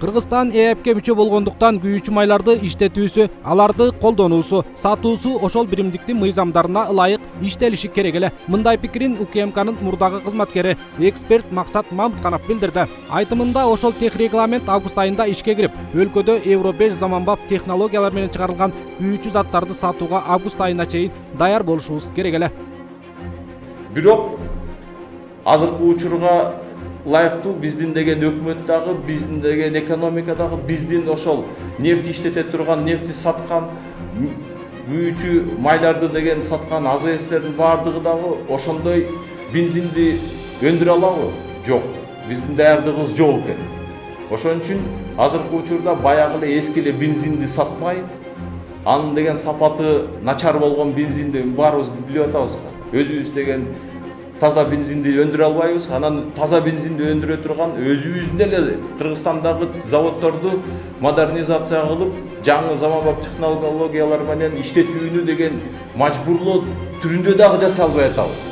Кыргызстан ЭЭПке мүчө болгондуктан күйүүчү майларды иштетүүсү, аларды колдонуусу, сатуусу ошол биримдиктин мыйзамдарына ылайык иштелиши керек эле. Мындай пикирин УКМКнын мурдагы кызматкери, эксперт Максат Мамытканов билдирди. Айтымында ошол техрегламент август айында ишке кирип, өлкөдө Евро 5 заманбап технологиялар менен чыгарылган күйүүчү заттарды сатууга август айына чейин даяр болушубуз керек эле. Бирок азыркы учурга лайыктуу биздин деген өкмөт дагы, биздин деген экономика дагы, биздин ошол нефть иштете турган, нефти саткан, күйүүчү майларды деген саткан АЗС'тердин баардыгы дагы ошондой бензинди өндүрө алабы? Жок. Биздин даярдыгыбыз жок экен. Ошон үчүн азыркы учурда баягы эле эски эле бензинди сатпай, анын деген сапаты начар болгон бензинди баарыбыз билип атабыз да. Өзүбүз деген таза бензинди өндүрө албайбыз. Анан таза бензинди өндүрө турган өзүбүздүн эле Кыргызстандагы заводдорду модернизация кылып, жаңы заманбап технологиялар менен иштетүүнү деген мажбурлоо түрүндө дагы жасай албай атабыз.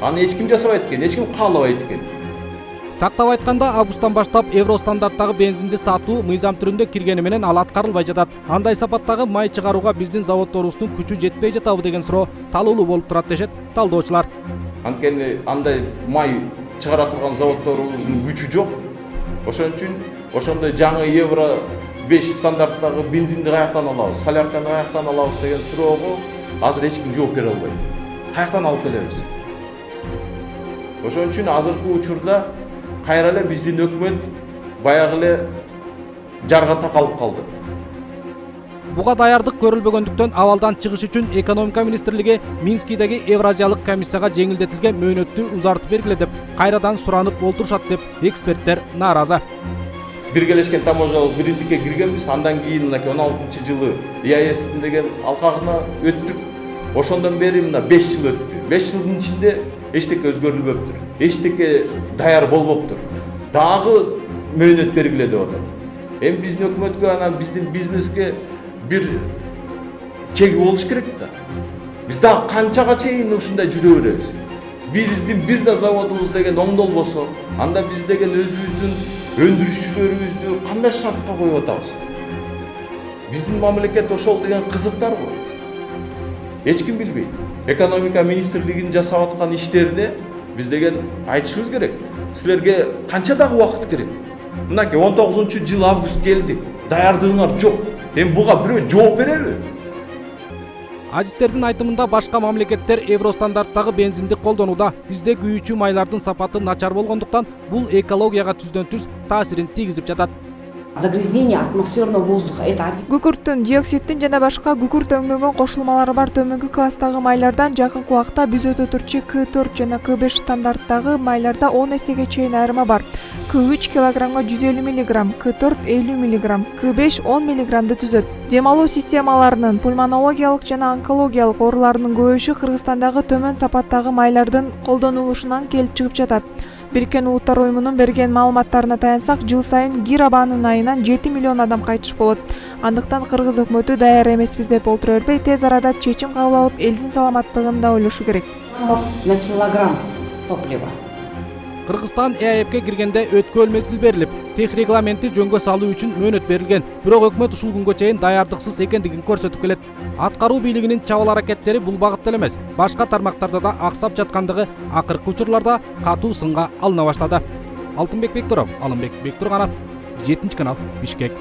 Аны эч ким жасабайт экен, эч ким каалабайт экен. Тактап айтканда, августтан баштап евро стандарттагы бензинди сатуу мыйзам түрүндө киргени менен ал аткарылбай жатат. Андай сапаттагы май чыгарууга биздин заводдорубуздун күчү жетпей жатабы деген суроо талуулуу болуп турат дешет талдоочулар. Анткени андай май чыгара турган заводдорубуздун күчү жок. Ошон үчүн ошондой жаңы евро 5 стандарттагы бензинди каяктан алабыз, солярканы каяктан алабыз деген суроого азыр эч ким жооп бере албайт. Каяктан алып келебиз? Ошон үчүн азыркы учурда кайра эле биздин өкмөт баягы эле жарга такалып калды. Буга даярдык көрүлбөгөндүктөн абалдан чыгыш үчүн экономика министрлиги Минскидеги Евразиялык комиссияга жеңилдетилген мөөнөттү узартып бергиле деп кайрадан суранып олтурушат деп эксперттер нааразы. Биргелешкен таможалык биримдикке киргенбиз, андан кийин мынакей 16-жылы ИАЭСтин деген алкагына өттүк. Ошондон бери мына 5 жыл өттү. 5 жылдын ичинде эчтеке өзгөрүлбөптүр. Эчтеке даяр болбоптур. Дагы мөөнөт бергиле деп атат. Эми биздин өкмөткө, анан биздин бизнеске бир чеги болуш керек да. Биз дагы канчага чейин ушундай жүрө беребиз? Биздин бир да заводубуз деген оңдолбосо, анда биз деген өзүбүздүн өндүрүшчүлөрүбүздү кандай шартка коюп атабыз? Биздин мамлекет ошол деген кызыктарбы? Эч ким билбейт. Экономика министрлигинин жасап аткан иштерине биз деген айтышыбыз керек. Силерге канча дагы убакыт керек? Мынакей 19-жыл август келди. Даярдыгыңар жок. Эми буга бирөө жооп береби? Адистердин айтымында башка мамлекеттер евро стандарттагы бензинди колдонууда. Бизде күйүүчү майлардын сапаты начар болгондуктан бул экологияга түздөн-түз таасирин тийгизип жатат. Загрязнение атмосферного воздуха — это Күкүрттүн, диоксидтин жана башка күкүрт өңдөгөн кошулмалары бар төмөнкү класстагы майлардан жакынкы убакта биз өтө турчу К4 жана К5 стандарттагы майларда 10 эсеге чейин айырма бар. К3 килограммга 150 мг, К4 50 мг, К5 10 мг түзөт. Дем алуу системаларынын, пульмонологиялык жана онкологиялык ооруларынын көбөйүшү Кыргызстандагы төмөн сапаттагы майлардын колдонулушунан келип чыгып жатат. Бириккен Улуттар уюмунун берген маалыматтарына таянсак, жыл сайын кир абанын айынан 7 миллион адам кайтыш болот. Андыктан кыргыз өкмөтү даяр эмеспиз деп олтура бербей, тез арада чечим кабыл алып, элдин саламаттыгын да ойлошу керек. на килограмм топлива. Кыргызстан ЭЭПке киргенде өткөл мезгил берилип, техрегламентти жөнгө салуу үчүн мөөнөт берилген. Бирок өкмөт ушул күнгө чейин даярдыксыз экендигин көрсөтүп келет. Аткаруу бийлигинин чабал аракеттери бул багытта эле эмес, башка тармактарда да аксап жаткандыгы акыркы учурларда катуу сынга алына баштады. Алтынбек Бектуров, Алымбек Бектурганов, 7 канал, Бишкек.